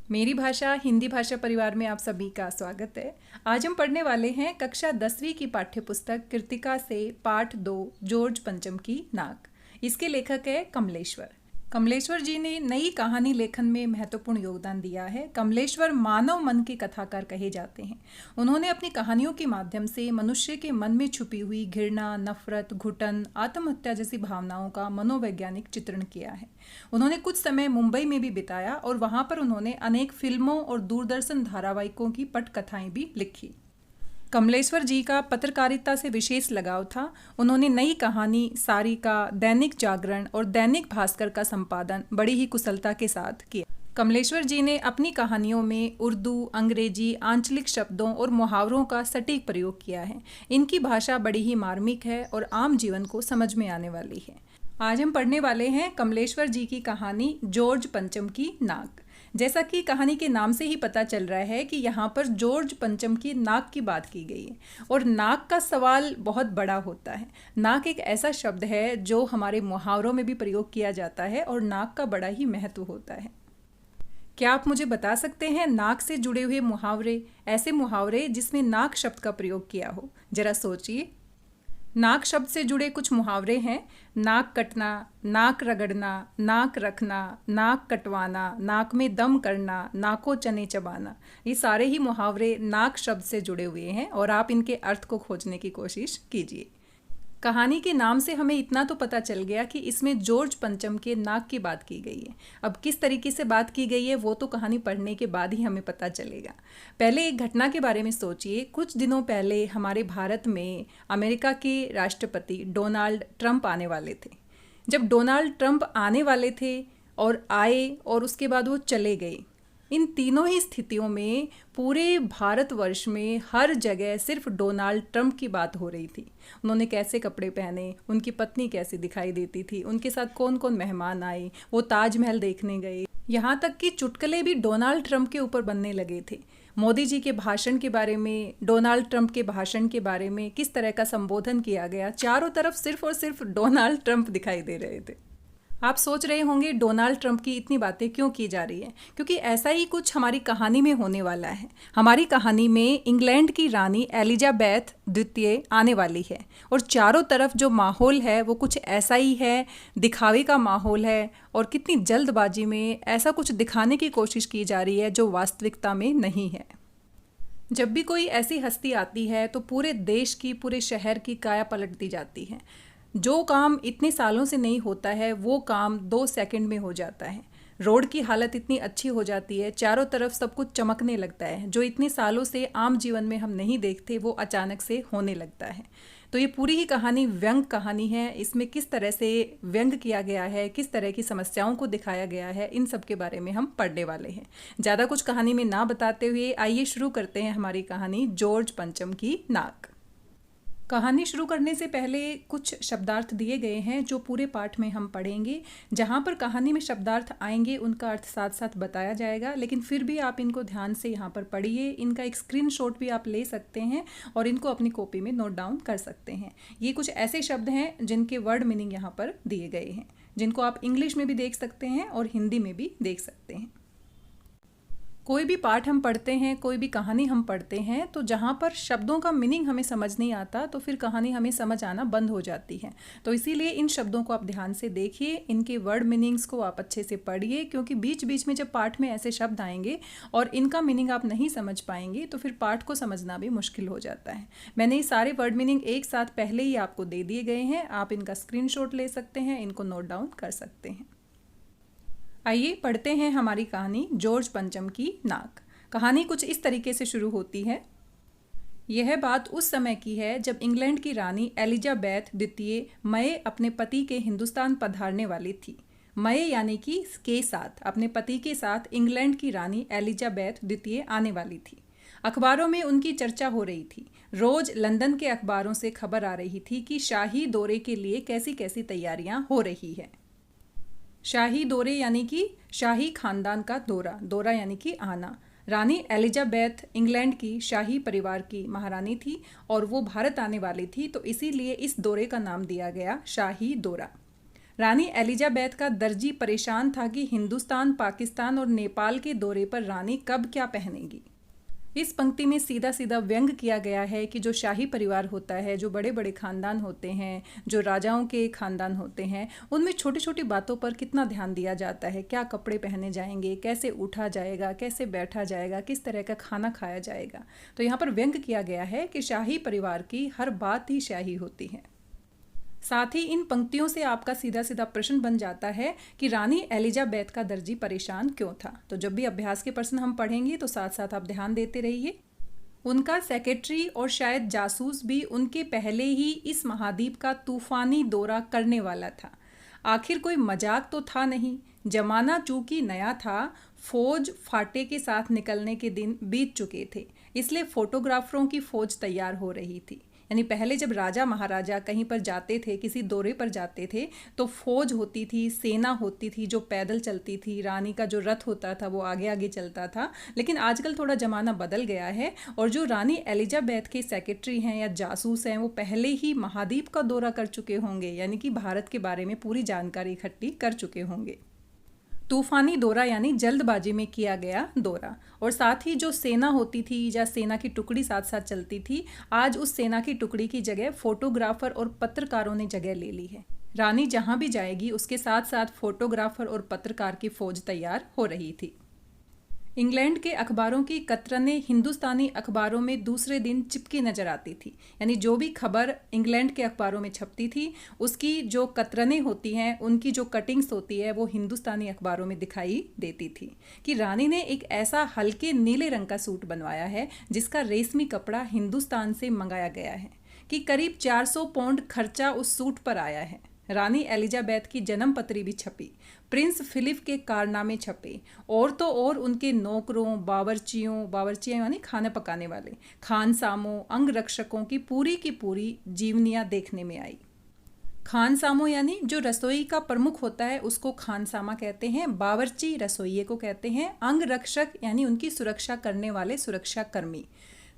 मेरी भाषा हिंदी भाषा परिवार में आप सभी का स्वागत है। आज हम पढ़ने वाले हैं कक्षा 10वीं की पाठ्य पुस्तक कृतिका से पाठ 2 जॉर्ज पंचम की नाक। इसके लेखक है कमलेश्वर। कमलेश्वर जी ने नई कहानी लेखन में महत्वपूर्ण योगदान दिया है। कमलेश्वर मानव मन के कथाकार कहे जाते हैं। उन्होंने अपनी कहानियों के माध्यम से मनुष्य के मन में छुपी हुई घृणा, नफरत, घुटन, आत्महत्या जैसी भावनाओं का मनोवैज्ञानिक चित्रण किया है। उन्होंने कुछ समय मुंबई में भी बिताया और वहां पर उन्होंने अनेक फिल्मों और दूरदर्शन धारावाहिकों की पटकथाएं भी लिखी। कमलेश्वर जी का पत्रकारिता से विशेष लगाव था। उन्होंने नई कहानी, सारिका, दैनिक जागरण और दैनिक भास्कर का संपादन बड़ी ही कुशलता के साथ किया। कमलेश्वर जी ने अपनी कहानियों में उर्दू, अंग्रेजी, आंचलिक शब्दों और मुहावरों का सटीक प्रयोग किया है। इनकी भाषा बड़ी ही मार्मिक है और आम जीवन को समझ में आने वाली है। आज हम पढ़ने वाले हैं कमलेश्वर जी की कहानी जॉर्ज पंचम की नाक। जैसा कि कहानी के नाम से ही पता चल रहा है कि यहाँ पर जॉर्ज पंचम की नाक की बात की गई है और नाक का सवाल बहुत बड़ा होता है। नाक एक ऐसा शब्द है जो हमारे मुहावरों में भी प्रयोग किया जाता है और नाक का बड़ा ही महत्व होता है। क्या आप मुझे बता सकते हैं नाक से जुड़े हुए मुहावरे, ऐसे मुहावरे जिसमें नाक शब्द का प्रयोग किया हो? जरा सोचिए। नाक शब्द से जुड़े कुछ मुहावरे हैं: नाक कटना, नाक रगड़ना, नाक रखना, नाक कटवाना, नाक में दम करना, नाको चने चबाना। ये सारे ही मुहावरे नाक शब्द से जुड़े हुए हैं और आप इनके अर्थ को खोजने की कोशिश कीजिए। कहानी के नाम से हमें इतना तो पता चल गया कि इसमें जॉर्ज पंचम के नाक की बात की गई है। अब किस तरीके से बात की गई है वो तो कहानी पढ़ने के बाद ही हमें पता चलेगा। पहले एक घटना के बारे में सोचिए। कुछ दिनों पहले हमारे भारत में अमेरिका के राष्ट्रपति डोनाल्ड ट्रंप आने वाले थे। जब डोनाल्ड ट्रंप आने वाले थे और आए और उसके बाद वो चले गए, इन तीनों ही स्थितियों में पूरे भारतवर्ष में हर जगह सिर्फ डोनाल्ड ट्रंप की बात हो रही थी। उन्होंने कैसे कपड़े पहने, उनकी पत्नी कैसी दिखाई देती थी, उनके साथ कौन कौन मेहमान आए, वो ताजमहल देखने गए, यहाँ तक कि चुटकुले भी डोनाल्ड ट्रंप के ऊपर बनने लगे थे। मोदी जी के भाषण के बारे में, डोनाल्ड ट्रंप के भाषण के बारे में किस तरह का संबोधन किया गया, चारों तरफ सिर्फ और सिर्फ डोनाल्ड ट्रंप दिखाई दे रहे थे। आप सोच रहे होंगे डोनाल्ड ट्रंप की इतनी बातें क्यों की जा रही है? क्योंकि ऐसा ही कुछ हमारी कहानी में होने वाला है। हमारी कहानी में इंग्लैंड की रानी एलिजाबेथ द्वितीय आने वाली है और चारों तरफ जो माहौल है वो कुछ ऐसा ही है, दिखावे का माहौल है और कितनी जल्दबाजी में ऐसा कुछ दिखाने की कोशिश की जा रही है जो वास्तविकता में नहीं है। जब भी कोई ऐसी हस्ती आती है तो पूरे देश की, पूरे शहर की काया पलट दी जाती है। जो काम इतने सालों से नहीं होता है वो काम 2 सेकंड में हो जाता है। रोड की हालत इतनी अच्छी हो जाती है, चारों तरफ सब कुछ चमकने लगता है। जो इतने सालों से आम जीवन में हम नहीं देखते वो अचानक से होने लगता है। तो ये पूरी ही कहानी व्यंग कहानी है। इसमें किस तरह से व्यंग किया गया है, किस तरह की समस्याओं को दिखाया गया है, इन सब के बारे में हम पढ़ने वाले हैं। ज़्यादा कुछ कहानी में ना बताते हुए आइए शुरू करते हैं हमारी कहानी जॉर्ज पंचम की नाक। कहानी शुरू करने से पहले कुछ शब्दार्थ दिए गए हैं जो पूरे पाठ में हम पढ़ेंगे। जहाँ पर कहानी में शब्दार्थ आएंगे उनका अर्थ साथ साथ बताया जाएगा, लेकिन फिर भी आप इनको ध्यान से यहाँ पर पढ़िए। इनका एक स्क्रीनशॉट भी आप ले सकते हैं और इनको अपनी कॉपी में नोट डाउन कर सकते हैं। ये कुछ ऐसे शब्द हैं जिनके वर्ड मीनिंग यहाँ पर दिए गए हैं, जिनको आप इंग्लिश में भी देख सकते हैं और हिंदी में भी देख सकते हैं। कोई भी पाठ हम पढ़ते हैं, कोई भी कहानी हम पढ़ते हैं, तो जहाँ पर शब्दों का मीनिंग हमें समझ नहीं आता तो फिर कहानी हमें समझ आना बंद हो जाती है। तो इसीलिए इन शब्दों को आप ध्यान से देखिए, इनके वर्ड मीनिंग्स को आप अच्छे से पढ़िए, क्योंकि बीच बीच में जब पाठ में ऐसे शब्द आएंगे और इनका मीनिंग आप नहीं समझ पाएंगे तो फिर पाठ को समझना भी मुश्किल हो जाता है। मैंने ये सारे वर्ड मीनिंग एक साथ पहले ही आपको दे दिए गए हैं, आप इनका स्क्रीनशॉट ले सकते हैं, इनको नोट डाउन कर सकते हैं। आइए पढ़ते हैं हमारी कहानी जॉर्ज पंचम की नाक। कहानी कुछ इस तरीके से शुरू होती है। यह बात उस समय की है जब इंग्लैंड की रानी एलिजाबेथ द्वितीय मई अपने पति के हिंदुस्तान पधारने वाली थी। मई यानी कि के साथ, अपने पति के साथ इंग्लैंड की रानी एलिजाबेथ द्वितीय आने वाली थी। अखबारों में उनकी चर्चा हो रही थी। रोज लंदन के अखबारों से खबर आ रही थी कि शाही दौरे के लिए कैसी कैसी तैयारियां हो रही है। शाही दौरे यानी कि शाही खानदान का दौरा, दौरा यानी कि आना। रानी एलिजाबेथ इंग्लैंड की शाही परिवार की महारानी थी और वो भारत आने वाली थी, तो इसीलिए इस दौरे का नाम दिया गया शाही दौरा। रानी एलिजाबेथ का दर्जी परेशान था कि हिंदुस्तान, पाकिस्तान और नेपाल के दौरे पर रानी कब क्या पहनेगी। इस पंक्ति में सीधा सीधा व्यंग किया गया है कि जो शाही परिवार होता है, जो बड़े बड़े खानदान होते हैं, जो राजाओं के खानदान होते हैं, उनमें छोटी छोटी बातों पर कितना ध्यान दिया जाता है। क्या कपड़े पहने जाएंगे, कैसे उठा जाएगा, कैसे बैठा जाएगा, किस तरह का खाना खाया जाएगा। तो यहाँ पर व्यंग किया गया है कि शाही परिवार की हर बात ही शाही होती है। साथ ही इन पंक्तियों से आपका सीधा सीधा प्रश्न बन जाता है कि रानी एलिजाबेथ का दर्जी परेशान क्यों था। तो जब भी अभ्यास के प्रश्न हम पढ़ेंगे तो साथ साथ आप ध्यान देते रहिए। उनका सेक्रेटरी और शायद जासूस भी उनके पहले ही इस महाद्वीप का तूफानी दौरा करने वाला था। आखिर कोई मजाक तो था नहीं। जमाना चूंकि नया था, फौज फाटे के साथ निकलने के दिन बीत चुके थे, इसलिए फोटोग्राफरों की फौज तैयार हो रही थी। यानी पहले जब राजा महाराजा कहीं पर जाते थे, किसी दौरे पर जाते थे, तो फौज होती थी, सेना होती थी जो पैदल चलती थी, रानी का जो रथ होता था वो आगे आगे चलता था। लेकिन आजकल थोड़ा ज़माना बदल गया है और जो रानी एलिजाबेथ के सेक्रेटरी हैं या जासूस हैं वो पहले ही महाद्वीप का दौरा कर चुके होंगे, यानी कि भारत के बारे में पूरी जानकारी इकट्ठी कर चुके होंगे। तूफानी दौरा यानी जल्दबाजी में किया गया दौरा। और साथ ही जो सेना होती थी या सेना की टुकड़ी साथ साथ चलती थी, आज उस सेना की टुकड़ी की जगह फोटोग्राफर और पत्रकारों ने जगह ले ली है। रानी जहां भी जाएगी उसके साथ साथ फोटोग्राफर और पत्रकार की फौज तैयार हो रही थी। इंग्लैंड के अखबारों की कतरनें हिंदुस्तानी अखबारों में दूसरे दिन चिपकी नजर आती थी। यानी जो भी खबर इंग्लैंड के अखबारों में छपती थी उसकी जो कतरनें होती हैं, उनकी जो कटिंग्स होती है, वो हिंदुस्तानी अखबारों में दिखाई देती थी कि रानी ने एक ऐसा हल्के नीले रंग का सूट बनवाया है जिसका रेशमी कपड़ा हिंदुस्तान से मंगाया गया है, कि करीब 400 पाउंड खर्चा उस सूट पर आया है। रानी एलिजाबेथ की जन्म पत्री भी छपी, प्रिंस फिलिप के कारनामे छपे, और तो और उनके नौकरों, बावर्चियों यानी खाना पकाने वाले, खानसामों, अंगरक्षकों की पूरी जीवनियाँ देखने में आई। खानसामो यानी जो रसोई का प्रमुख होता है उसको खानसामा कहते हैं, बावर्ची रसोइये को कहते हैं, अंगरक्षक यानी उनकी सुरक्षा करने वाले सुरक्षा कर्मी।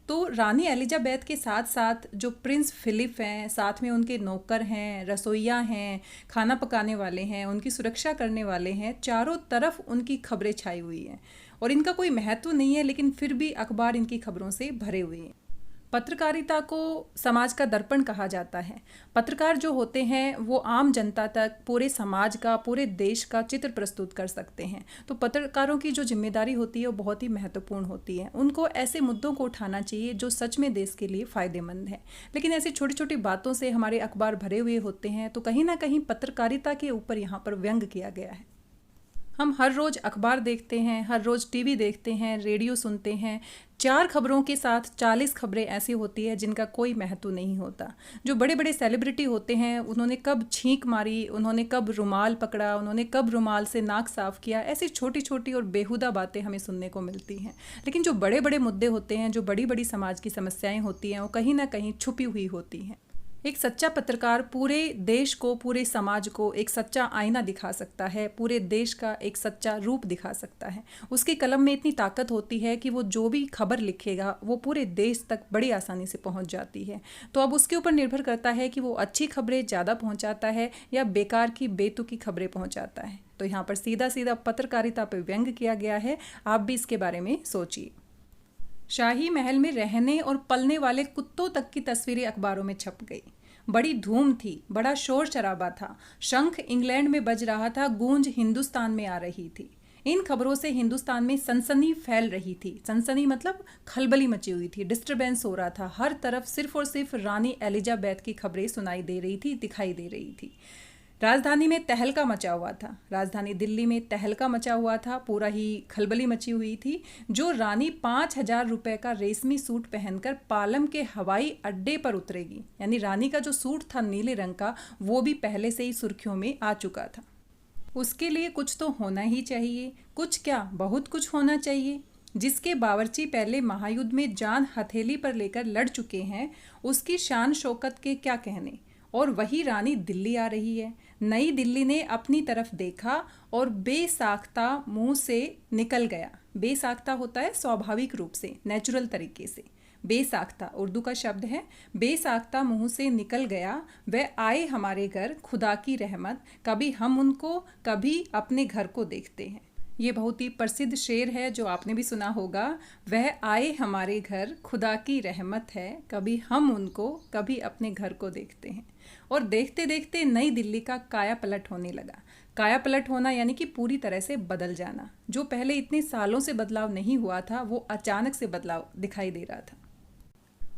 तो रानी एलिजाबेथ के साथ साथ जो प्रिंस फिलिप हैं, साथ में उनके नौकर हैं, रसोइया हैं, खाना पकाने वाले हैं, उनकी सुरक्षा करने वाले हैं, चारों तरफ उनकी खबरें छाई हुई हैं। और इनका कोई महत्व नहीं है, लेकिन फिर भी अखबार इनकी खबरों से भरे हुए हैं। पत्रकारिता को समाज का दर्पण कहा जाता है। पत्रकार जो होते हैं वो आम जनता तक पूरे समाज का, पूरे देश का चित्र प्रस्तुत कर सकते हैं। तो पत्रकारों की जो जिम्मेदारी होती है वो बहुत ही महत्वपूर्ण होती है। उनको ऐसे मुद्दों को उठाना चाहिए जो सच में देश के लिए फ़ायदेमंद है। लेकिन ऐसी छोटी छोटी बातों से हमारे अखबार भरे हुए होते हैं, तो कहीं ना कहीं पत्रकारिता के ऊपर यहाँ पर व्यंग किया गया है। हम हर रोज़ अखबार देखते हैं, हर रोज़ टीवी देखते हैं, रेडियो सुनते हैं। 4 खबरों के साथ 40 खबरें ऐसी होती है जिनका कोई महत्व नहीं होता। जो बड़े बड़े सेलिब्रिटी होते हैं, उन्होंने कब छींक मारी, उन्होंने कब रुमाल पकड़ा, उन्होंने कब रुमाल से नाक साफ किया, ऐसी छोटी छोटी और बेहुदा बातें हमें सुनने को मिलती हैं। लेकिन जो बड़े बड़े मुद्दे होते हैं, जो बड़ी बड़ी समाज की समस्याएं होती हैं, वो कहीं ना कहीं छुपी हुई होती हैं। एक सच्चा पत्रकार पूरे देश को, पूरे समाज को एक सच्चा आईना दिखा सकता है, पूरे देश का एक सच्चा रूप दिखा सकता है। उसकी कलम में इतनी ताकत होती है कि वो जो भी खबर लिखेगा वो पूरे देश तक बड़ी आसानी से पहुंच जाती है। तो अब उसके ऊपर निर्भर करता है कि वो अच्छी खबरें ज़्यादा पहुंचाता है या बेकार की बेतुकी खबरें पहुंचाता है। तो यहाँ पर सीधा सीधा पत्रकारिता पर व्यंग किया गया है। आप भी इसके बारे में सोचिए। शाही महल में रहने और पलने वाले कुत्तों तक की तस्वीरें अखबारों में छप गई। बड़ी धूम थी, बड़ा शोर शराबा था। शंख इंग्लैंड में बज रहा था, गूंज हिंदुस्तान में आ रही थी। इन खबरों से हिंदुस्तान में सनसनी फैल रही थी। सनसनी मतलब खलबली मची हुई थी, डिस्टरबेंस हो रहा था। हर तरफ सिर्फ और सिर्फ रानी एलिजाबेथ की खबरें सुनाई दे रही थी, दिखाई दे रही थी। राजधानी में तहलका मचा हुआ था, राजधानी दिल्ली में तहलका मचा हुआ था, पूरा ही खलबली मची हुई थी। जो रानी 5,000 रुपए का रेशमी सूट पहनकर पालम के हवाई अड्डे पर उतरेगी, यानी रानी का जो सूट था नीले रंग का, वो भी पहले से ही सुर्खियों में आ चुका था। उसके लिए कुछ तो होना ही चाहिए, कुछ क्या बहुत कुछ होना चाहिए। जिसके बावर्ची पहले महायुद्ध में जान हथेली पर लेकर लड़ चुके हैं, उसकी शान शौकत के क्या कहने। और वही रानी दिल्ली आ रही है। नई दिल्ली ने अपनी तरफ देखा और बेसाख्ता मुंह से निकल गया। बेसाख्ता होता है स्वाभाविक रूप से, नेचुरल तरीके से। बेसाख्ता उर्दू का शब्द है। बेसाख्ता मुंह से निकल गया, वह आए हमारे घर, खुदा की रहमत, कभी हम उनको कभी अपने घर को देखते हैं। ये बहुत ही प्रसिद्ध शेर है जो आपने भी सुना होगा। वह आए हमारे घर, खुदा की रहमत है, कभी हम उनको कभी अपने घर को देखते हैं। और देखते देखते नई दिल्ली का काया पलट होने लगा। काया पलट होना यानी कि पूरी तरह से बदल जाना। जो पहले इतने सालों से बदलाव नहीं हुआ था वो अचानक से बदलाव दिखाई दे रहा था।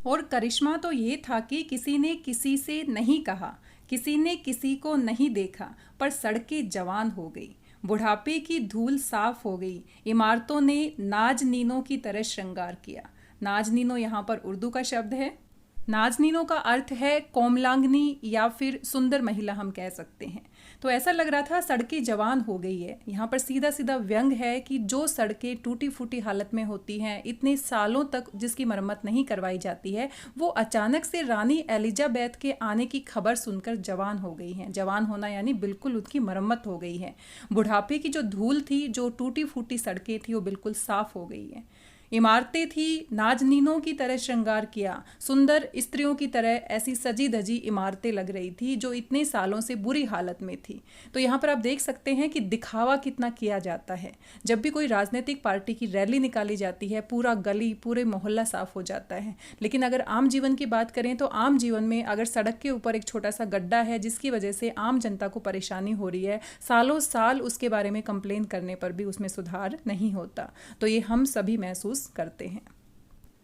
और करिश्मा तो ये था कि किसी ने किसी से नहीं कहा, किसी ने किसी को नहीं देखा, पर सड़कें जवान हो गई, बुढ़ापे की धूल साफ हो गई, इमारतों ने नाजनीनों की तरह श्रृंगार किया। नाजनीनो यहाँ पर उर्दू का शब्द है। नाजनीनो का अर्थ है कोमलांगनी या फिर सुंदर महिला हम कह सकते हैं। तो ऐसा लग रहा था सड़कें जवान हो गई है। यहाँ पर सीधा सीधा व्यंग है कि जो सड़कें टूटी फूटी हालत में होती हैं, इतने सालों तक जिसकी मरम्मत नहीं करवाई जाती है, वो अचानक से रानी एलिजाबेथ के आने की खबर सुनकर जवान हो गई हैं। जवान होना यानी बिल्कुल उनकी मरम्मत हो गई है। बुढ़ापे की जो धूल थी, जो टूटी फूटी सड़कें थी, वो बिल्कुल साफ हो गई है। इमारतें थी नाजनीनों की तरह श्रृंगार किया, सुंदर स्त्रियों की तरह ऐसी सजी धजी इमारतें लग रही थी जो इतने सालों से बुरी हालत में थी। तो यहाँ पर आप देख सकते हैं कि दिखावा कितना किया जाता है। जब भी कोई राजनीतिक पार्टी की रैली निकाली जाती है, पूरा गली पूरे मोहल्ला साफ हो जाता है। लेकिन अगर आम जीवन की बात करें तो आम जीवन में अगर सड़क के ऊपर एक छोटा सा गड्ढा है जिसकी वजह से आम जनता को परेशानी हो रही है, सालों साल उसके बारे में कंप्लेन करने पर भी उसमें सुधार नहीं होता। तो ये हम सभी महसूस करते हैं।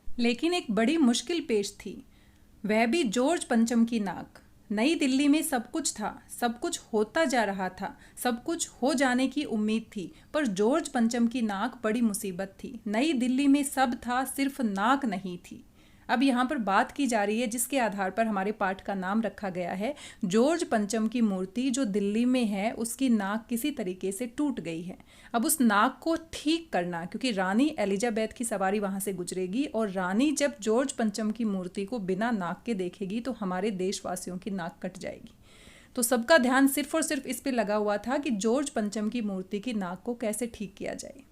लेकिन एक बड़ी मुश्किल पेश थी, वह भी जॉर्ज पंचम की नाक। नई दिल्ली में सब कुछ था, सब कुछ होता जा रहा था, सब कुछ हो जाने की उम्मीद थी, पर जॉर्ज पंचम की नाक बड़ी मुसीबत थी। नई दिल्ली में सब था, सिर्फ नाक नहीं थी। अब यहाँ पर बात की जा रही है जिसके आधार पर हमारे पाठ का नाम रखा गया है। जॉर्ज पंचम की मूर्ति जो दिल्ली में है, उसकी नाक किसी तरीके से टूट गई है। अब उस नाक को ठीक करना, क्योंकि रानी एलिजाबेथ की सवारी वहाँ से गुजरेगी और रानी जब जॉर्ज पंचम की मूर्ति को बिना नाक के देखेगी तो हमारे देशवासियों की नाक कट जाएगी। तो सबका ध्यान सिर्फ और सिर्फ इस पे लगा हुआ था कि जॉर्ज पंचम की मूर्ति की नाक को कैसे ठीक किया जाए।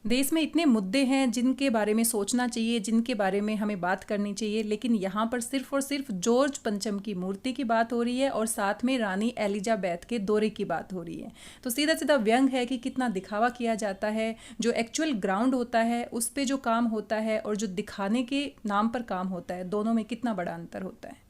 देश में इतने मुद्दे हैं जिनके बारे में सोचना चाहिए, जिनके बारे में हमें बात करनी चाहिए, लेकिन यहाँ पर सिर्फ और सिर्फ जॉर्ज पंचम की मूर्ति की बात हो रही है और साथ में रानी एलिजाबेथ के दौरे की बात हो रही है। तो सीधा सीधा व्यंग है कि कितना दिखावा किया जाता है। जो एक्चुअल ग्राउंड होता है उस पर जो काम होता है और जो दिखाने के नाम पर काम होता है, दोनों में कितना बड़ा अंतर होता है।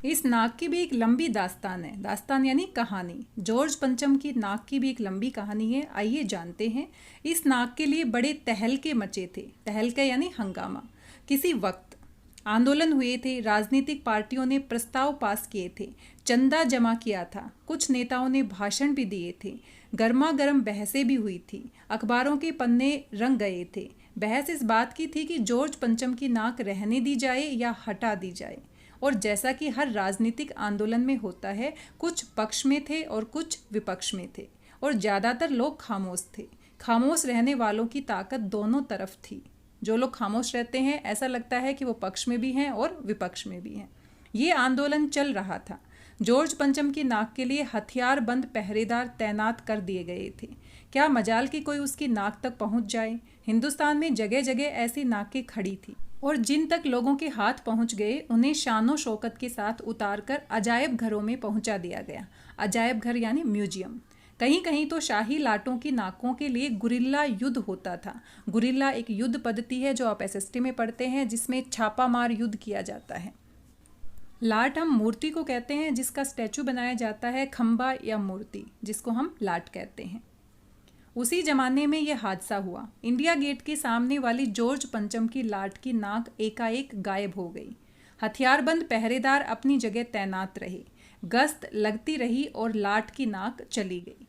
इस नाक की भी एक लंबी दास्तान है। दास्तान यानी कहानी। जॉर्ज पंचम की नाक की भी एक लंबी कहानी है, आइए जानते हैं। इस नाक के लिए बड़े तहलके मचे थे। तहलका यानी हंगामा। किसी वक्त आंदोलन हुए थे, राजनीतिक पार्टियों ने प्रस्ताव पास किए थे, चंदा जमा किया था, कुछ नेताओं ने भाषण भी दिए थे, गर्मा गर्म बहसें भी हुई थी, अखबारों के पन्ने रंग गए थे। बहस इस बात की थी कि जॉर्ज पंचम की नाक रहने दी जाए या हटा दी जाए। और जैसा कि हर राजनीतिक आंदोलन में होता है, कुछ पक्ष में थे और कुछ विपक्ष में थे और ज़्यादातर लोग खामोश थे। खामोश रहने वालों की ताकत दोनों तरफ थी। जो लोग खामोश रहते हैं ऐसा लगता है कि वो पक्ष में भी हैं और विपक्ष में भी हैं। ये आंदोलन चल रहा था। जॉर्ज पंचम की नाक के लिए हथियारबंद पहरेदार तैनात कर दिए गए थे। क्या मजाल कि कोई उसकी नाक तक पहुंच जाए। हिंदुस्तान में जगह जगह ऐसी नाकें खड़ी थी और जिन तक लोगों के हाथ पहुंच गए उन्हें शानो शौकत के साथ उतारकर अजायब घरों में पहुंचा दिया गया। अजायब घर यानी म्यूजियम। कहीं कहीं तो शाही लाटों की नाकों के लिए गुरिल्ला युद्ध होता था। गुरिल्ला एक युद्ध पद्धति है जो आप एसएसटी में पढ़ते हैं, जिसमें छापामार युद्ध किया जाता है। लाट हम मूर्ति को कहते हैं जिसका स्टैचू बनाया जाता है, खंबा या मूर्ति, जिसको हम लाट कहते हैं। उसी जमाने में यह हादसा हुआ। इंडिया गेट के सामने वाली जॉर्ज पंचम की लाट की नाक एकाएक गायब हो गई। हथियारबंद पहरेदार अपनी जगह तैनात रहे, गश्त लगती रही और लाट की नाक चली गई।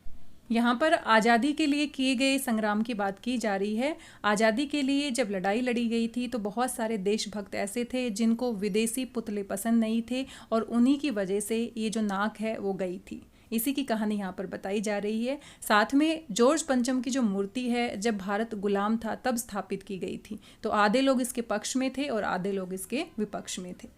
यहाँ पर आज़ादी के लिए किए गए संग्राम की बात की जा रही है। आज़ादी के लिए जब लड़ाई लड़ी गई थी तो बहुत सारे देशभक्त ऐसे थे जिनको विदेशी पुतले पसंद नहीं थे और उन्हीं की वजह से ये जो नाक है वो गई थी। इसी की कहानी यहाँ पर बताई जा रही है। साथ में जॉर्ज पंचम की जो मूर्ति है जब भारत गुलाम था तब स्थापित की गई थी। तो आधे लोग इसके पक्ष में थे और आधे लोग इसके विपक्ष में थे।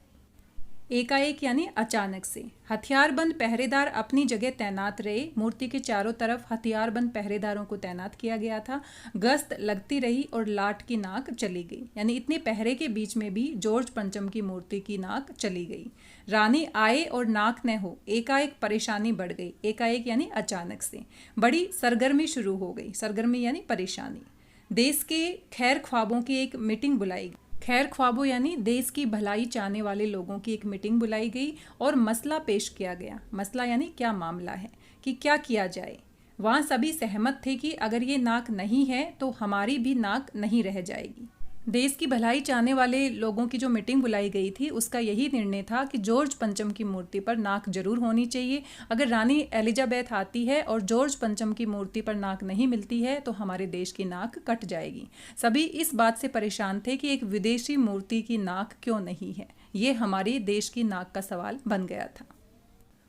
एकाएक यानी अचानक से। हथियारबंद पहरेदार अपनी जगह तैनात रहे। मूर्ति के चारों तरफ हथियारबंद पहरेदारों को तैनात किया गया था। गश्त लगती रही और लाट की नाक चली गई, यानी इतने पहरे के बीच में भी जॉर्ज पंचम की मूर्ति की नाक चली गई। रानी आए और नाक न हो, एकाएक परेशानी बढ़ गई। एकाएक यानी अचानक से। बड़ी सरगर्मी शुरू हो गई। सरगर्मी यानी परेशानी। देश के खैर ख्वाबों की एक मीटिंग बुलाई गई। खैर ख्वाबों यानी देश की भलाई चाहने वाले लोगों की एक मीटिंग बुलाई गई और मसला पेश किया गया। मसला यानी क्या मामला है, कि क्या किया जाए। वहाँ सभी सहमत थे कि अगर ये नाक नहीं है तो हमारी भी नाक नहीं रह जाएगी। देश की भलाई चाहने वाले लोगों की जो मीटिंग बुलाई गई थी उसका यही निर्णय था कि जॉर्ज पंचम की मूर्ति पर नाक जरूर होनी चाहिए। अगर रानी एलिजाबेथ आती है और जॉर्ज पंचम की मूर्ति पर नाक नहीं मिलती है तो हमारे देश की नाक कट जाएगी। सभी इस बात से परेशान थे कि एक विदेशी मूर्ति की नाक क्यों नहीं है। ये हमारे देश की नाक का सवाल बन गया था।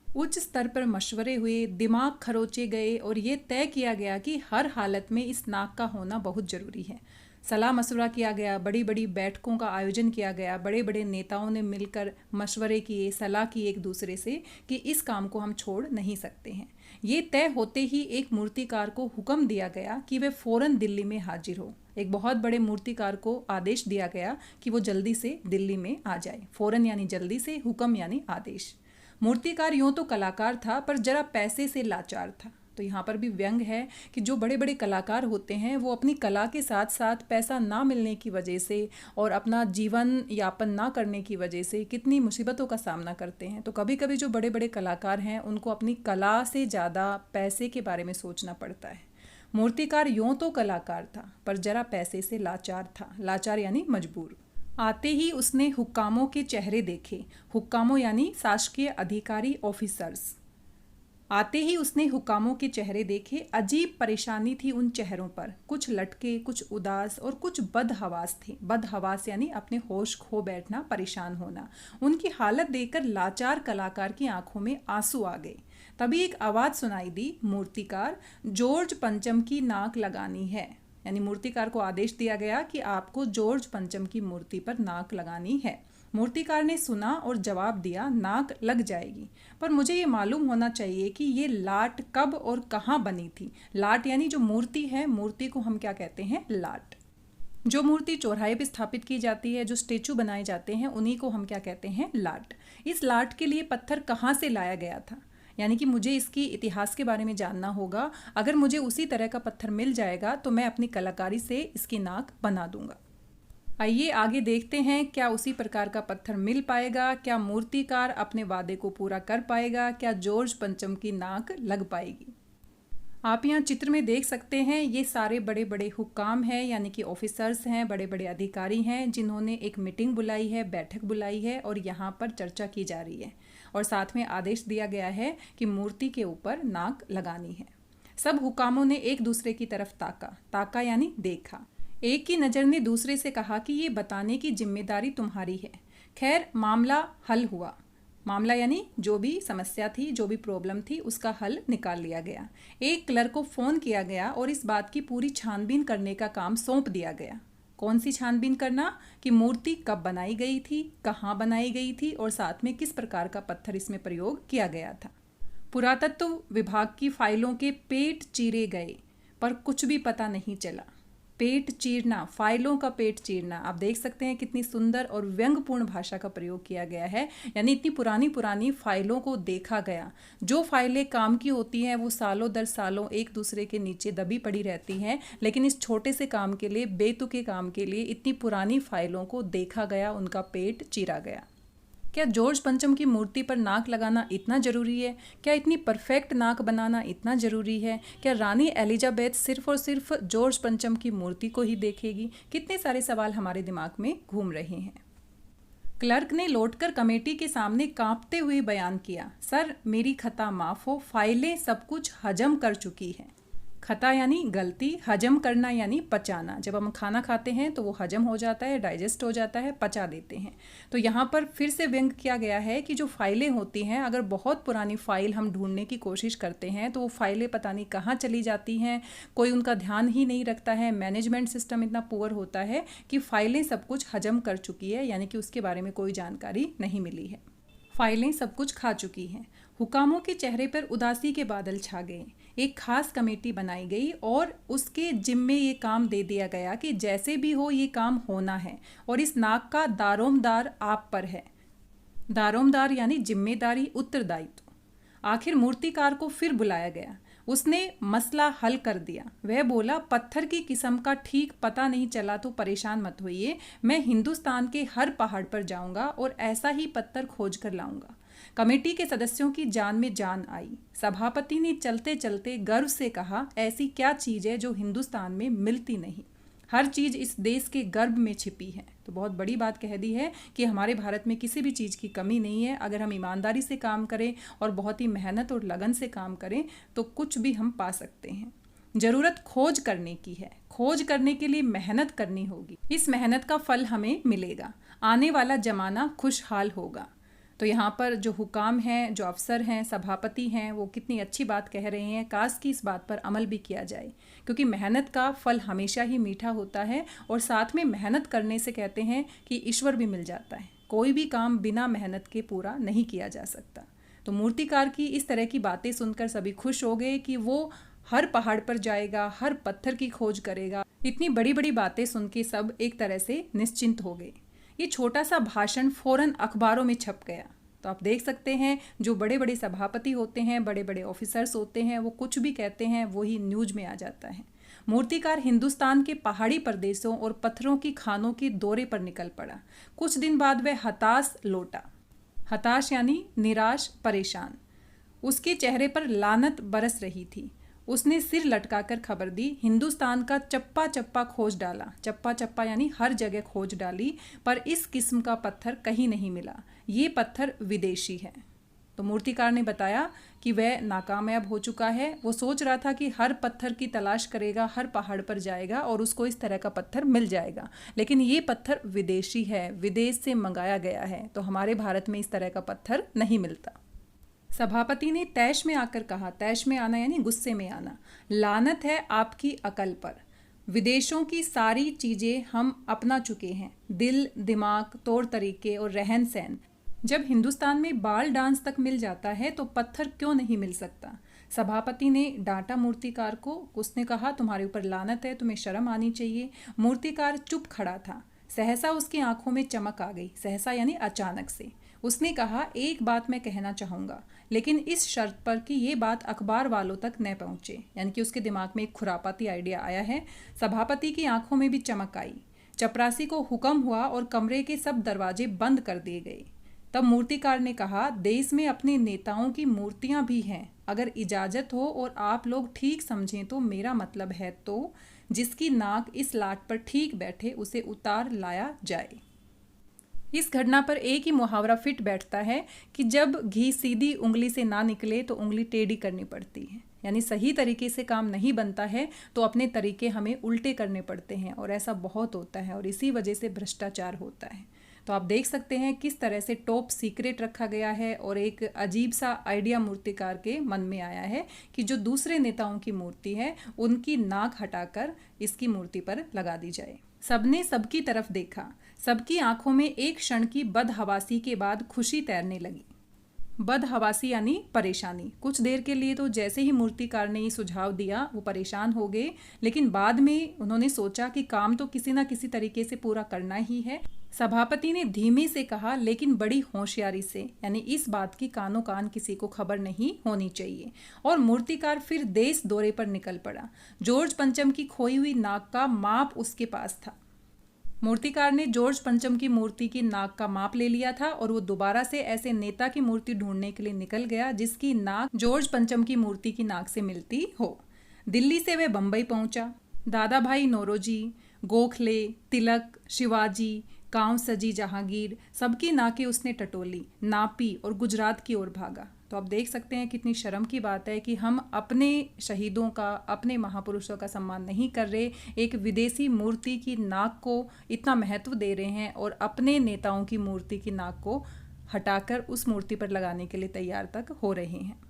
उच्च स्तर पर मशवरे हुए, दिमाग खरोचे गए और ये तय किया गया कि हर हालत में इस नाक का होना बहुत ज़रूरी है। सलाह मशवरा किया गया, बड़ी बड़ी बैठकों का आयोजन किया गया। बड़े बड़े नेताओं ने मिलकर मशवरे किए, सलाह की एक दूसरे से कि इस काम को हम छोड़ नहीं सकते हैं। ये तय होते ही एक मूर्तिकार को हुक्म दिया गया कि वे फ़ौरन दिल्ली में हाजिर हो। एक बहुत बड़े मूर्तिकार को आदेश दिया गया कि वो जल्दी से दिल्ली में आ जाए। फ़ौरन यानी जल्दी से, हुक्म यानी आदेश। मूर्तिकार यूँ तो कलाकार था पर जरा पैसे से लाचार था। तो यहाँ पर भी व्यंग है कि जो बड़े बड़े कलाकार होते हैं वो अपनी कला के साथ साथ पैसा ना मिलने की वजह से और अपना जीवन यापन ना करने की वजह से कितनी मुसीबतों का सामना करते हैं। तो कभी कभी जो बड़े बड़े कलाकार हैं उनको अपनी कला से ज़्यादा पैसे के बारे में सोचना पड़ता है। मूर्तिकार यूँ तो कलाकार था पर जरा पैसे से लाचार था। लाचार यानी मजबूर। आते ही उसने हुक्कामों के चेहरे देखे। हुक्कामों यानी शासकीय अधिकारी, ऑफिसर्स। आते ही उसने हुक्कामों के चेहरे देखे। अजीब परेशानी थी उन चेहरों पर। कुछ लटके, कुछ उदास और कुछ बदहवास थे। बदहवास यानी अपने होश खो बैठना, परेशान होना। उनकी हालत देखकर लाचार कलाकार की आंखों में आंसू आ गए। तभी एक आवाज़ सुनाई दी, मूर्तिकार, जॉर्ज पंचम की नाक लगानी है। यानी मूर्तिकार को आदेश दिया गया कि आपको जॉर्ज पंचम की मूर्ति पर नाक लगानी है। मूर्तिकार ने सुना और जवाब दिया, नाक लग जाएगी, पर मुझे ये मालूम होना चाहिए कि ये लाट कब और कहाँ बनी थी। लाट यानी जो मूर्ति है, मूर्ति को हम क्या कहते हैं, लाट। जो मूर्ति चौराहे पे स्थापित की जाती है, जो स्टेचू बनाए जाते हैं, उन्हीं को हम क्या कहते हैं, लाट। इस लाट के लिए पत्थर कहाँ से लाया गया था, यानी कि मुझे इसकी इतिहास के बारे में जानना होगा। अगर मुझे उसी तरह का पत्थर मिल जाएगा तो मैं अपनी कलाकारी से इसकी नाक बना दूंगा। आइए आगे देखते हैं, क्या उसी प्रकार का पत्थर मिल पाएगा, क्या मूर्तिकार अपने वादे को पूरा कर पाएगा, क्या जॉर्ज पंचम की नाक लग पाएगी। आप यहाँ चित्र में देख सकते हैं, ये सारे बड़े बड़े हुक्काम हैं, यानी कि ऑफिसर्स हैं, बड़े बड़े अधिकारी हैं, जिन्होंने एक मीटिंग बुलाई है, बैठक बुलाई है और यहाँ पर चर्चा की जा रही है और साथ में आदेश दिया गया है कि मूर्ति के ऊपर नाक लगानी है। सब हुक्कामों ने एक दूसरे की तरफ ताका। ताका यानी देखा। एक की नज़र ने दूसरे से कहा कि ये बताने की जिम्मेदारी तुम्हारी है। खैर, मामला हल हुआ। मामला यानी जो भी समस्या थी, जो भी प्रॉब्लम थी, उसका हल निकाल लिया गया। एक क्लर्क को फ़ोन किया गया और इस बात की पूरी छानबीन करने का काम सौंप दिया गया। कौन सी छानबीन करना, कि मूर्ति कब बनाई गई थी, कहाँ बनाई गई थी और साथ में किस प्रकार का पत्थर इसमें प्रयोग किया गया था। पुरातत्व विभाग की फाइलों के पेट चीरे गए पर कुछ भी पता नहीं चला। पेट चीरना, फाइलों का पेट चीरना। आप देख सकते हैं कितनी सुंदर और व्यंग्यपूर्ण भाषा का प्रयोग किया गया है। यानी इतनी पुरानी पुरानी फाइलों को देखा गया। जो फाइलें काम की होती हैं वो सालों दर सालों एक दूसरे के नीचे दबी पड़ी रहती हैं, लेकिन इस छोटे से काम के लिए, बेतुके काम के लिए इतनी पुरानी फाइलों को देखा गया, उनका पेट चीरा गया। क्या जॉर्ज पंचम की मूर्ति पर नाक लगाना इतना ज़रूरी है? क्या इतनी परफेक्ट नाक बनाना इतना ज़रूरी है? क्या रानी एलिजाबेथ सिर्फ और सिर्फ जॉर्ज पंचम की मूर्ति को ही देखेगी? कितने सारे सवाल हमारे दिमाग में घूम रहे हैं। क्लर्क ने लौटकर कमेटी के सामने कांपते हुए बयान किया, सर मेरी खता माफ़ हो, फाइलें सब कुछ हजम कर चुकी हैं। खता यानी गलती, हजम करना यानी पचाना। जब हम खाना खाते हैं तो वो हजम हो जाता है, डाइजेस्ट हो जाता है, पचा देते हैं। तो यहाँ पर फिर से व्यंग किया गया है कि जो फाइलें होती हैं, अगर बहुत पुरानी फाइल हम ढूंढने की कोशिश करते हैं तो वो फाइलें पता नहीं कहाँ चली जाती हैं, कोई उनका ध्यान ही नहीं रखता है। मैनेजमेंट सिस्टम इतना पुअर होता है कि फाइलें सब कुछ हजम कर चुकी है, यानी कि उसके बारे में कोई जानकारी नहीं मिली है। फाइलें सब कुछ खा चुकी हैं। हुकामों के चेहरे पर उदासी के बादल छा गए। एक खास कमेटी बनाई गई और उसके जिम्मे ये काम दे दिया गया कि जैसे भी हो ये काम होना है और इस नाक का दारोमदार आप पर है। दारोमदार यानी जिम्मेदारी, उत्तरदायित्व। आखिर मूर्तिकार को फिर बुलाया गया। उसने मसला हल कर दिया। वह बोला, पत्थर की किस्म का ठीक पता नहीं चला तो परेशान मत होइए, मैं हिंदुस्तान के हर पहाड़ पर जाऊंगा और ऐसा ही पत्थर खोज कर लाऊंगा। कमेटी के सदस्यों की जान में जान आई। सभापति ने चलते चलते गर्व से कहा, ऐसी क्या चीज़ है जो हिंदुस्तान में मिलती नहीं? हर चीज़ इस देश के गर्भ में छिपी है। तो बहुत बड़ी बात कह दी है कि हमारे भारत में किसी भी चीज़ की कमी नहीं है। अगर हम ईमानदारी से काम करें और बहुत ही मेहनत और लगन से काम करें तो कुछ भी हम पा सकते हैं। ज़रूरत खोज करने की है। खोज करने के लिए मेहनत करनी होगी। इस मेहनत का फल हमें मिलेगा। आने वाला ज़माना खुशहाल होगा। तो यहाँ पर जो हुकाम हैं, जो अफसर हैं, सभापति हैं, वो कितनी अच्छी बात कह रहे हैं। काश कि इस बात पर अमल भी किया जाए, क्योंकि मेहनत का फल हमेशा ही मीठा होता है। और साथ में मेहनत करने से कहते हैं कि ईश्वर भी मिल जाता है। कोई भी काम बिना मेहनत के पूरा नहीं किया जा सकता। तो मूर्तिकार की इस तरह की बातें सुनकर सभी खुश हो गए कि वो हर पहाड़ पर जाएगा, हर पत्थर की खोज करेगा। इतनी बड़ी बड़ी बातें सुन के सब एक तरह से निश्चिंत हो गए। ये छोटा सा भाषण फौरन अखबारों में छप गया। तो आप देख सकते हैं, जो बड़े बड़े सभापति होते हैं, बड़े बड़े ऑफिसर्स होते हैं, वो कुछ भी कहते हैं वही न्यूज में आ जाता है। मूर्तिकार हिंदुस्तान के पहाड़ी प्रदेशों और पत्थरों की खानों के दौरे पर निकल पड़ा। कुछ दिन बाद वह हताश लौटा। हताश यानी निराश, परेशान। उसके चेहरे पर लानत बरस रही थी। उसने सिर लटकाकर खबर दी, हिंदुस्तान का चप्पा चप्पा खोज डाला। चप्पा चप्पा यानी हर जगह खोज डाली, पर इस किस्म का पत्थर कहीं नहीं मिला। ये पत्थर विदेशी है। तो मूर्तिकार ने बताया कि वह नाकामयाब हो चुका है। वो सोच रहा था कि हर पत्थर की तलाश करेगा, हर पहाड़ पर जाएगा और उसको इस तरह का पत्थर मिल जाएगा, लेकिन ये पत्थर विदेशी है, विदेश से मंगाया गया है। तो हमारे भारत में इस तरह का पत्थर नहीं मिलता। सभापति ने तैश में आकर कहा, तैश में आना यानी गुस्से में आना, लानत है आपकी अकल पर। विदेशों की सारी चीज़ें हम अपना चुके हैं, दिल, दिमाग, तौर तरीके और रहन सहन। जब हिंदुस्तान में बाल डांस तक मिल जाता है तो पत्थर क्यों नहीं मिल सकता? सभापति ने डांटा मूर्तिकार को। उसने कहा, तुम्हारे ऊपर लानत है, तुम्हें शर्म आनी चाहिए। मूर्तिकार चुप खड़ा था। सहसा उसकी आंखों में चमक आ गई। सहसा यानी अचानक से। उसने कहा, एक बात मैं कहना चाहूँगा, लेकिन इस शर्त पर कि ये बात अखबार वालों तक न पहुँचे। यानी कि उसके दिमाग में एक खुरापाती आइडिया आया है। सभापति की आंखों में भी चमक आई। चपरासी को हुक्म हुआ और कमरे के सब दरवाजे बंद कर दिए गए। तब मूर्तिकार ने कहा, देश में अपने नेताओं की मूर्तियां भी हैं। अगर इजाज़त हो और आप लोग ठीक समझें तो मेरा मतलब है तो जिसकी नाक इस लाट पर ठीक बैठे उसे उतार लाया जाए। इस घटना पर एक ही मुहावरा फिट बैठता है कि जब घी सीधी उंगली से ना निकले तो उंगली टेढ़ी करनी पड़ती है। यानी सही तरीके से काम नहीं बनता है तो अपने तरीके हमें उल्टे करने पड़ते हैं, और ऐसा बहुत होता है और इसी वजह से भ्रष्टाचार होता है। तो आप देख सकते हैं किस तरह से टॉप सीक्रेट रखा गया है और एक अजीब सा आइडिया मूर्तिकार के मन में आया है कि जो दूसरे नेताओं की मूर्ति है उनकी नाक हटाकर इसकी मूर्ति पर लगा दी जाए। सबने सबकी तरफ देखा। सबकी आंखों में एक क्षण की बदहवासी के बाद खुशी तैरने लगी। बदहवासी यानी परेशानी। कुछ देर के लिए तो जैसे ही मूर्तिकार ने ये सुझाव दिया वो परेशान हो गए, लेकिन बाद में उन्होंने सोचा कि काम तो किसी ना किसी तरीके से पूरा करना ही है। सभापति ने धीमे से कहा, लेकिन बड़ी होशियारी से, यानी इस बात की कानों कान किसी को खबर नहीं होनी चाहिए। और मूर्तिकार फिर देश दौरे पर निकल पड़ा। जॉर्ज पंचम की खोई हुई नाक का माप उसके पास था। मूर्तिकार ने जॉर्ज पंचम की मूर्ति की नाक का माप ले लिया था और वो दोबारा से ऐसे नेता की मूर्ति ढूंढने के लिए निकल गया जिसकी नाक जॉर्ज पंचम की मूर्ति की नाक से मिलती हो। दिल्ली से वह बंबई पहुंचा। दादा भाई नौरोजी, गोखले, तिलक, शिवाजी, गांव सजी जहांगीर, सबकी नाकें उसने टटोली, नापी और गुजरात की ओर भागा। तो आप देख सकते हैं कितनी शर्म की बात है कि हम अपने शहीदों का, अपने महापुरुषों का सम्मान नहीं कर रहे, एक विदेशी मूर्ति की नाक को इतना महत्व दे रहे हैं और अपने नेताओं की मूर्ति की नाक को हटाकर उस मूर्ति पर लगाने के लिए तैयार तक हो रहे हैं।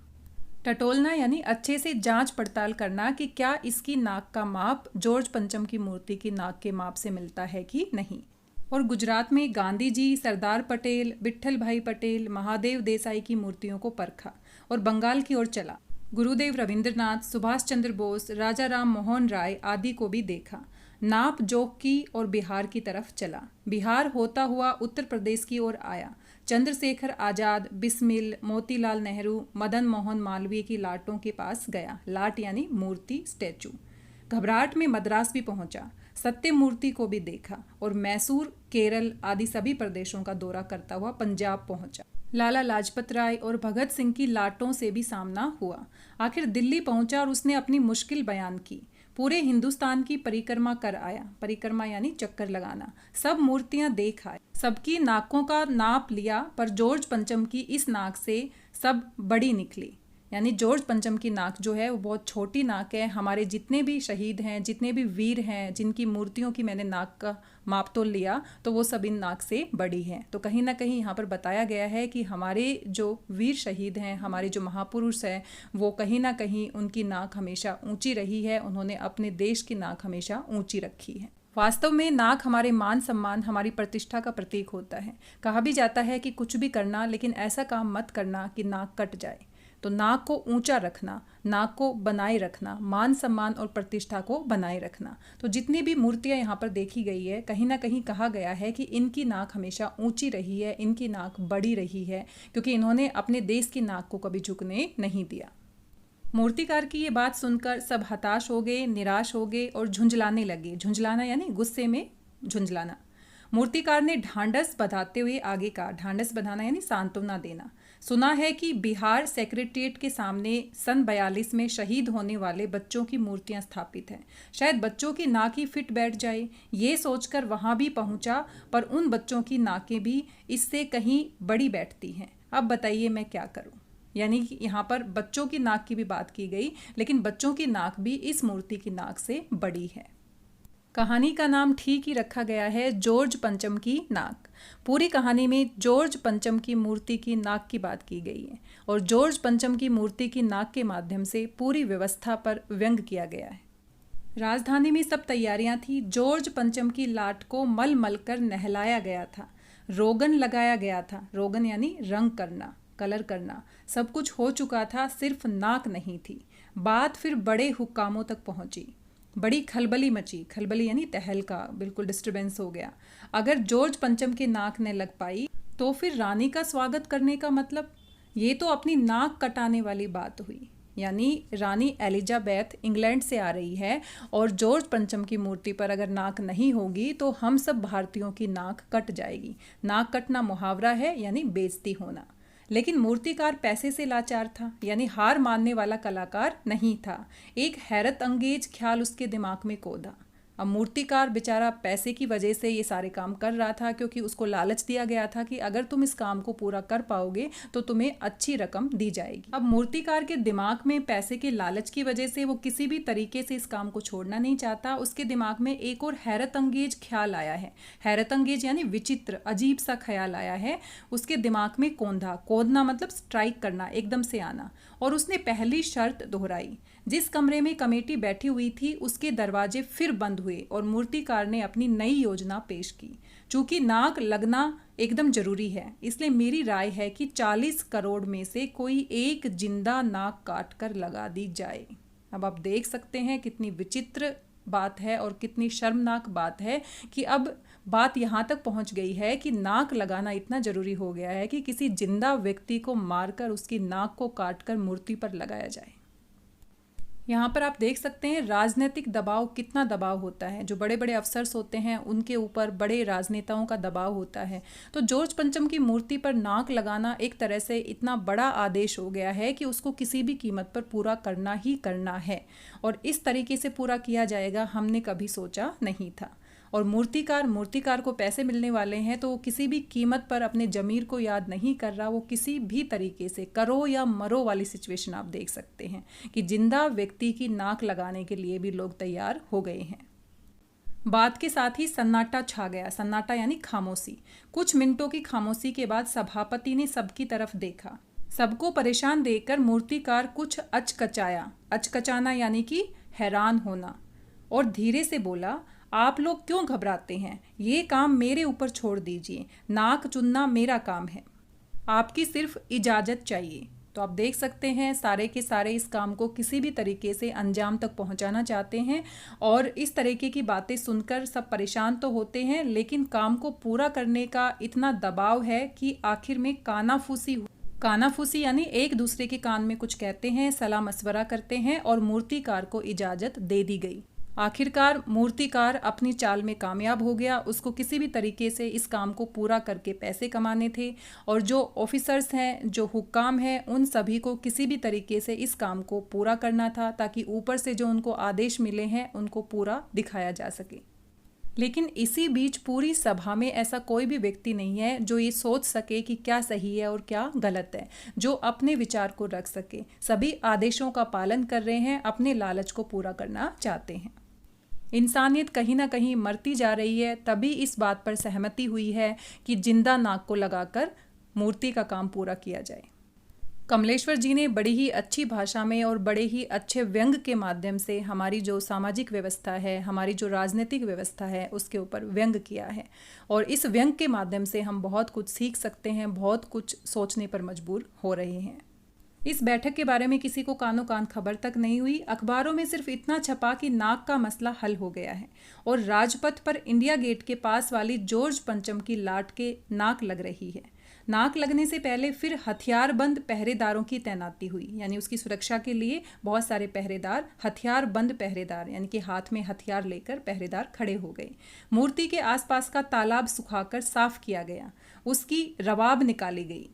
टटोलना यानी अच्छे से जांच पड़ताल करना कि क्या इसकी नाक का माप जॉर्ज पंचम की मूर्ति की नाक के माप से मिलता है कि नहीं। और गुजरात में गांधी जी, सरदार पटेल, विट्ठल भाई पटेल, महादेव देसाई की मूर्तियों को परखा और बंगाल की ओर चला। गुरुदेव रविंद्रनाथ, सुभाष चंद्र बोस, राजा राम मोहन राय आदि को भी देखा। नाप जोख की और बिहार की तरफ चला। बिहार होता हुआ उत्तर प्रदेश की ओर आया। चंद्रशेखर आजाद, बिस्मिल, मोतीलाल नेहरू, मदन मोहन मालवीय की लाटों के पास गया। लाट यानी मूर्ति, स्टैचू। घबराहट में मद्रास भी पहुंचा। सत्य मूर्ति को भी देखा और मैसूर, केरल आदि सभी प्रदेशों का दौरा करता हुआ पंजाब पहुंचा। लाला लाजपत राय और भगत सिंह की लाटों से भी सामना हुआ। आखिर दिल्ली पहुंचा और उसने अपनी मुश्किल बयान की। पूरे हिंदुस्तान की परिक्रमा कर आया। परिक्रमा यानी चक्कर लगाना। सब मूर्तियां देख आए, सबकी नाकों का नाप लिया, पर जॉर्ज पंचम की इस नाक से सब बड़ी निकली। यानी जॉर्ज पंचम की नाक जो है वो बहुत छोटी नाक है। हमारे जितने भी शहीद हैं, जितने भी वीर हैं, जिनकी मूर्तियों की मैंने नाक का माप तोल लिया, तो वो सब इन नाक से बड़ी हैं। तो कहीं ना कहीं यहाँ पर बताया गया है कि हमारे जो वीर शहीद हैं, हमारे जो महापुरुष हैं, वो कहीं ना कहीं उनकी नाक हमेशा ऊंची रही है। उन्होंने अपने देश की नाक हमेशा ऊंची रखी है। वास्तव में नाक हमारे मान सम्मान, हमारी प्रतिष्ठा का प्रतीक होता है। कहा भी जाता है कि कुछ भी करना, लेकिन ऐसा काम मत करना कि नाक कट जाए। तो नाक को ऊंचा रखना, नाक को बनाए रखना, मान सम्मान और प्रतिष्ठा को बनाए रखना। तो जितनी भी मूर्तियां यहाँ पर देखी गई है, कहीं ना कहीं कहा गया है कि इनकी नाक हमेशा ऊंची रही है, इनकी नाक बड़ी रही है, क्योंकि इन्होंने अपने देश की नाक को कभी झुकने नहीं दिया। मूर्तिकार की ये बात सुनकर सब हताश हो गए, निराश हो गए और झुंझलाने लगे। झुंझलाना यानी गुस्से में झुंझलाना। मूर्तिकार ने ढांढस बंधाते हुए आगे कहा। ढांढस बंधाना यानी सांत्वना देना। सुना है कि बिहार सेक्रेटेरिएट के सामने सन 42 में शहीद होने वाले बच्चों की मूर्तियां स्थापित हैं। शायद बच्चों की नाक ही फिट बैठ जाए, ये सोचकर वहां भी पहुंचा, पर उन बच्चों की नाकें भी इससे कहीं बड़ी बैठती हैं। अब बताइए मैं क्या करूं। यानी कि यहाँ पर बच्चों की नाक की भी बात की गई, लेकिन बच्चों की नाक भी इस मूर्ति की नाक से बड़ी है। कहानी का नाम ठीक ही रखा गया है, जॉर्ज पंचम की नाक। पूरी कहानी में जॉर्ज पंचम की मूर्ति की नाक की बात की गई है और जॉर्ज पंचम की मूर्ति की नाक के माध्यम से पूरी व्यवस्था पर व्यंग किया गया है। राजधानी में सब तैयारियां थी। जॉर्ज पंचम की लाट को मल मल कर नहलाया गया था, रोगन लगाया गया था। रोगन यानी रंग करना, कलर करना। सब कुछ हो चुका था, सिर्फ नाक नहीं थी। बात फिर बड़े हुक्कामों तक पहुंची। बड़ी खलबली मची। खलबली यानी तहलका, बिल्कुल डिस्टरबेंस हो गया। अगर जॉर्ज पंचम के नाक ने लग पाई तो फिर रानी का स्वागत करने का मतलब, ये तो अपनी नाक कटाने वाली बात हुई। यानी रानी एलिजाबेथ इंग्लैंड से आ रही है और जॉर्ज पंचम की मूर्ति पर अगर नाक नहीं होगी तो हम सब भारतीयों की नाक कट जाएगी। नाक कटना मुहावरा है, यानी बेइज्जती होना। लेकिन मूर्तिकार पैसे से लाचार था, यानी हार मानने वाला कलाकार नहीं था। एक हैरत अंगेज ख्याल उसके दिमाग में कौंधा। अब मूर्तिकार बेचारा पैसे की वजह से ये सारे काम कर रहा था, क्योंकि उसको लालच दिया गया था कि अगर तुम इस काम को पूरा कर पाओगे तो तुम्हें अच्छी रकम दी जाएगी। अब मूर्तिकार के दिमाग में पैसे के लालच की वजह से वो किसी भी तरीके से इस काम को छोड़ना नहीं चाहता। उसके दिमाग में एक और हैरत अंगेज ख्याल आया है। हैरत अंगेज यानी विचित्र, अजीब सा ख्याल आया है उसके दिमाग में। कौंधा, कौंधना मतलब स्ट्राइक करना, एकदम से आना। और उसने पहली शर्त दोहराई। जिस कमरे में कमेटी बैठी हुई थी उसके दरवाजे फिर बंद हुए और मूर्तिकार ने अपनी नई योजना पेश की। चूंकि नाक लगना एकदम जरूरी है, इसलिए मेरी राय है कि 40 करोड़ में से कोई एक जिंदा नाक काट कर लगा दी जाए। अब आप देख सकते हैं कितनी विचित्र बात है और कितनी शर्मनाक बात है कि अब बात यहाँ तक पहुँच गई है कि नाक लगाना इतना जरूरी हो गया है कि किसी जिंदा व्यक्ति को मारकर उसकी नाक को काटकर मूर्ति पर लगाया जाए। यहाँ पर आप देख सकते हैं राजनीतिक दबाव, कितना दबाव होता है। जो बड़े बड़े अफसर्स होते हैं उनके ऊपर बड़े राजनेताओं का दबाव होता है। तो जॉर्ज पंचम की मूर्ति पर नाक लगाना एक तरह से इतना बड़ा आदेश हो गया है कि उसको किसी भी कीमत पर पूरा करना ही करना है, और इस तरीके से पूरा किया जाएगा हमने कभी सोचा नहीं था। और मूर्तिकार को पैसे मिलने वाले हैं तो वो किसी भी कीमत पर अपने जमीर को याद नहीं कर रहा। वो किसी भी तरीके से करो या मरो वाली सिचुएशन आप देख सकते हैं कि जिंदा व्यक्ति की नाक लगाने के लिए भी लोग तैयार हो गए हैं। बात के साथ ही सन्नाटा छा गया। सन्नाटा यानी खामोशी। कुछ मिनटों की खामोशी के बाद सभापति ने सबकी तरफ देखा। सबको परेशान देखकर मूर्तिकार कुछ अचकचाया। अचकचाना यानी कि हैरान होना, और धीरे से बोला, आप लोग क्यों घबराते हैं? ये काम मेरे ऊपर छोड़ दीजिए। नाक चुनना मेरा काम है। आपकी सिर्फ इजाज़त चाहिए। तो आप देख सकते हैं सारे के सारे इस काम को किसी भी तरीके से अंजाम तक पहुंचाना चाहते हैं और इस तरीके की बातें सुनकर सब परेशान तो होते हैं, लेकिन काम को पूरा करने का इतना दबाव है कि आखिर में कानाफूसी यानी एक दूसरे के कान में कुछ कहते हैं, सलाह मशवरा करते हैं और मूर्तिकार को इजाज़त दे दी गई। आखिरकार मूर्तिकार अपनी चाल में कामयाब हो गया। उसको किसी भी तरीके से इस काम को पूरा करके पैसे कमाने थे और जो ऑफिसर्स हैं, जो हुक्काम हैं, उन सभी को किसी भी तरीके से इस काम को पूरा करना था ताकि ऊपर से जो उनको आदेश मिले हैं उनको पूरा दिखाया जा सके। लेकिन इसी बीच पूरी सभा में ऐसा कोई भी व्यक्ति नहीं है जो ये सोच सके कि क्या सही है और क्या गलत है, जो अपने विचार को रख सके। सभी आदेशों का पालन कर रहे हैं, अपने लालच को पूरा करना चाहते हैं। इंसानियत कहीं ना कहीं मरती जा रही है, तभी इस बात पर सहमति हुई है कि जिंदा नाक को लगाकर मूर्ति का काम पूरा किया जाए। कमलेश्वर जी ने बड़ी ही अच्छी भाषा में और बड़े ही अच्छे व्यंग के माध्यम से हमारी जो सामाजिक व्यवस्था है, हमारी जो राजनीतिक व्यवस्था है, उसके ऊपर व्यंग किया है और इस व्यंग के माध्यम से हम बहुत कुछ सीख सकते हैं, बहुत कुछ सोचने पर मजबूर हो रहे हैं। इस बैठक के बारे में किसी को कानो कान खबर तक नहीं हुई। अखबारों में सिर्फ इतना छपा कि नाक का मसला हल हो गया है और राजपथ पर इंडिया गेट के पास वाली जॉर्ज पंचम की लाट के नाक लग रही है। नाक लगने से पहले फिर हथियारबंद पहरेदारों की तैनाती हुई, यानी उसकी सुरक्षा के लिए बहुत सारे पहरेदार, हथियारबंद पहरेदार यानी कि हाथ में हथियार लेकर पहरेदार खड़े हो गए। मूर्ति के आसपास का तालाब सुखाकर साफ किया गया, उसकी रवाब निकाली गई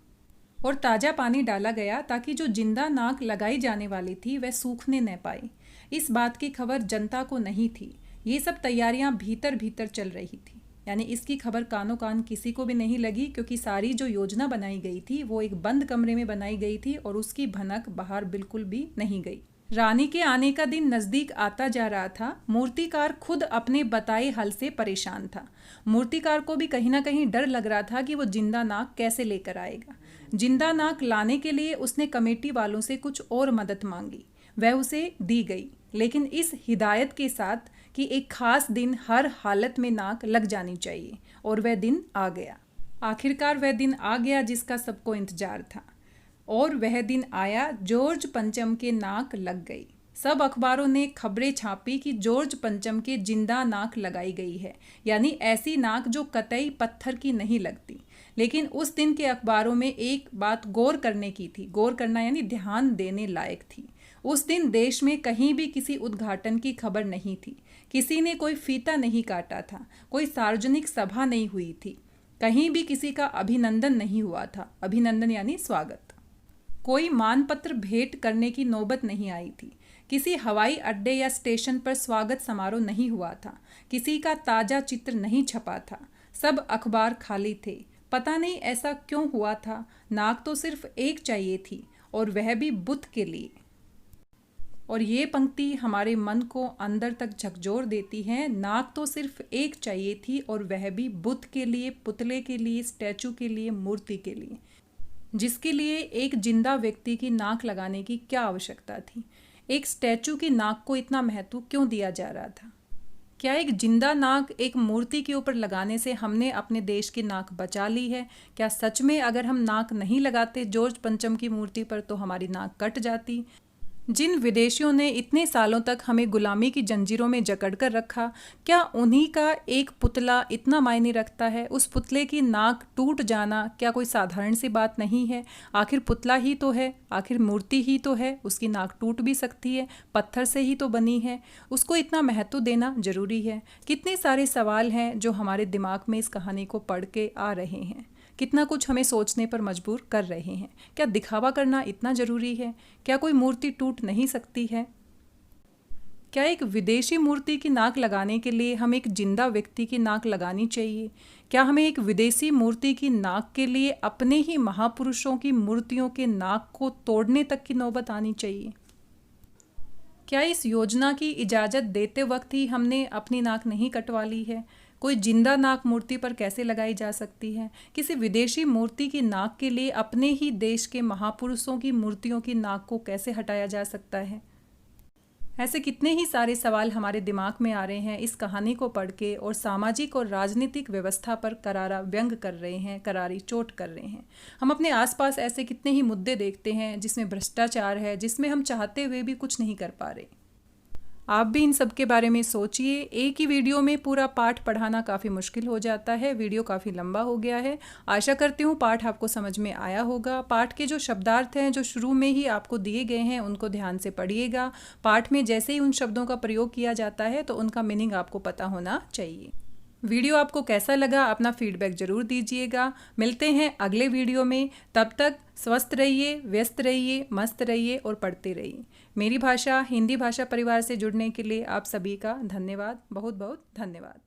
और ताज़ा पानी डाला गया ताकि जो जिंदा नाक लगाई जाने वाली थी वह सूखने न पाए। इस बात की खबर जनता को नहीं थी। ये सब तैयारियां भीतर भीतर चल रही थी, यानी इसकी खबर कानो कान किसी को भी नहीं लगी, क्योंकि सारी जो योजना बनाई गई थी वो एक बंद कमरे में बनाई गई थी और उसकी भनक बाहर बिल्कुल भी नहीं गई। रानी के आने का दिन नज़दीक आता जा रहा था। मूर्तिकार खुद अपने बताए हल से परेशान था। मूर्तिकार को भी कहीं ना कहीं डर लग रहा था कि वो जिंदा नाक कैसे लेकर आएगा। जिंदा नाक लाने के लिए उसने कमेटी वालों से कुछ और मदद मांगी, वह उसे दी गई, लेकिन इस हिदायत के साथ कि एक खास दिन हर हालत में नाक लग जानी चाहिए। और वह दिन आ गया। आखिरकार वह दिन आ गया जिसका सबको इंतजार था। और वह दिन आया, जॉर्ज पंचम के नाक लग गई। सब अखबारों ने खबरें छापी कि जॉर्ज पंचम के जिंदा नाक लगाई गई है, यानी ऐसी नाक जो कतई पत्थर की नहीं लगती। लेकिन उस दिन के अखबारों में एक बात गौर करने की थी, गौर करना यानी ध्यान देने लायक थी। उस दिन देश में कहीं भी किसी उद्घाटन की खबर नहीं थी, किसी ने कोई फीता नहीं काटा था, कोई सार्वजनिक सभा नहीं हुई थी, कहीं भी किसी का अभिनंदन नहीं हुआ था। अभिनंदन यानी स्वागत। कोई मानपत्र भेंट करने की नौबत नहीं आई थी, किसी हवाई अड्डे या स्टेशन पर स्वागत समारोह नहीं हुआ था, किसी का ताज़ा चित्र नहीं छपा था, सब अखबार खाली थे। पता नहीं ऐसा क्यों हुआ था। नाक तो सिर्फ एक चाहिए थी और वह भी बुत के लिए। और ये पंक्ति हमारे मन को अंदर तक झकझोर देती है। नाक तो सिर्फ एक चाहिए थी और वह भी बुत के लिए, पुतले के लिए, स्टैचू के लिए, मूर्ति के लिए, जिसके लिए एक जिंदा व्यक्ति की नाक लगाने की क्या आवश्यकता थी। एक स्टैचू की नाक को इतना महत्व क्यों दिया जा रहा था? क्या एक जिंदा नाक एक मूर्ति के ऊपर लगाने से हमने अपने देश की नाक बचा ली है? क्या सच में अगर हम नाक नहीं लगाते जॉर्ज पंचम की मूर्ति पर तो हमारी नाक कट जाती? जिन विदेशियों ने इतने सालों तक हमें गुलामी की जंजीरों में जकड़ कर रखा, क्या उन्हीं का एक पुतला इतना मायने रखता है? उस पुतले की नाक टूट जाना क्या कोई साधारण सी बात नहीं है? आखिर पुतला ही तो है, आखिर मूर्ति ही तो है, उसकी नाक टूट भी सकती है, पत्थर से ही तो बनी है। उसको इतना महत्व देना जरूरी है? कितने सारे सवाल हैं जो हमारे दिमाग में इस कहानी को पढ़ के आ रहे हैं, कितना कुछ हमें सोचने पर मजबूर कर रहे हैं। क्या दिखावा करना इतना ज़रूरी है? क्या कोई मूर्ति टूट नहीं सकती है? क्या एक विदेशी मूर्ति की नाक लगाने के लिए हमें एक जिंदा व्यक्ति की नाक लगानी चाहिए? क्या हमें एक विदेशी मूर्ति की नाक के लिए अपने ही महापुरुषों की मूर्तियों के नाक को तोड़ने तक की नौबत आनी चाहिए? क्या इस योजना की इजाज़त देते वक्त ही हमने अपनी नाक नहीं कटवा ली है? कोई जिंदा नाक मूर्ति पर कैसे लगाई जा सकती है? किसी विदेशी मूर्ति की नाक के लिए अपने ही देश के महापुरुषों की मूर्तियों की नाक को कैसे हटाया जा सकता है? ऐसे कितने ही सारे सवाल हमारे दिमाग में आ रहे हैं इस कहानी को पढ़ के, और सामाजिक और राजनीतिक व्यवस्था पर करारा व्यंग कर रहे हैं, करारी चोट कर रहे हैं। हम अपने आसपास ऐसे कितने ही मुद्दे देखते हैं जिसमें भ्रष्टाचार है, जिसमें हम चाहते हुए भी कुछ नहीं कर पा रहे। आप भी इन सब के बारे में सोचिए। एक ही वीडियो में पूरा पाठ पढ़ाना काफ़ी मुश्किल हो जाता है, वीडियो काफ़ी लंबा हो गया है। आशा करती हूँ पाठ आपको समझ में आया होगा। पाठ के जो शब्दार्थ हैं जो शुरू में ही आपको दिए गए हैं उनको ध्यान से पढ़िएगा। पाठ में जैसे ही उन शब्दों का प्रयोग किया जाता है तो उनका मीनिंग आपको पता होना चाहिए। वीडियो आपको कैसा लगा अपना फीडबैक ज़रूर दीजिएगा। मिलते हैं अगले वीडियो में, तब तक स्वस्थ रहिए, व्यस्त रहिए, मस्त रहिए और पढ़ते रहिए। मेरी भाषा हिंदी भाषा परिवार से जुड़ने के लिए आप सभी का धन्यवाद, बहुत बहुत धन्यवाद।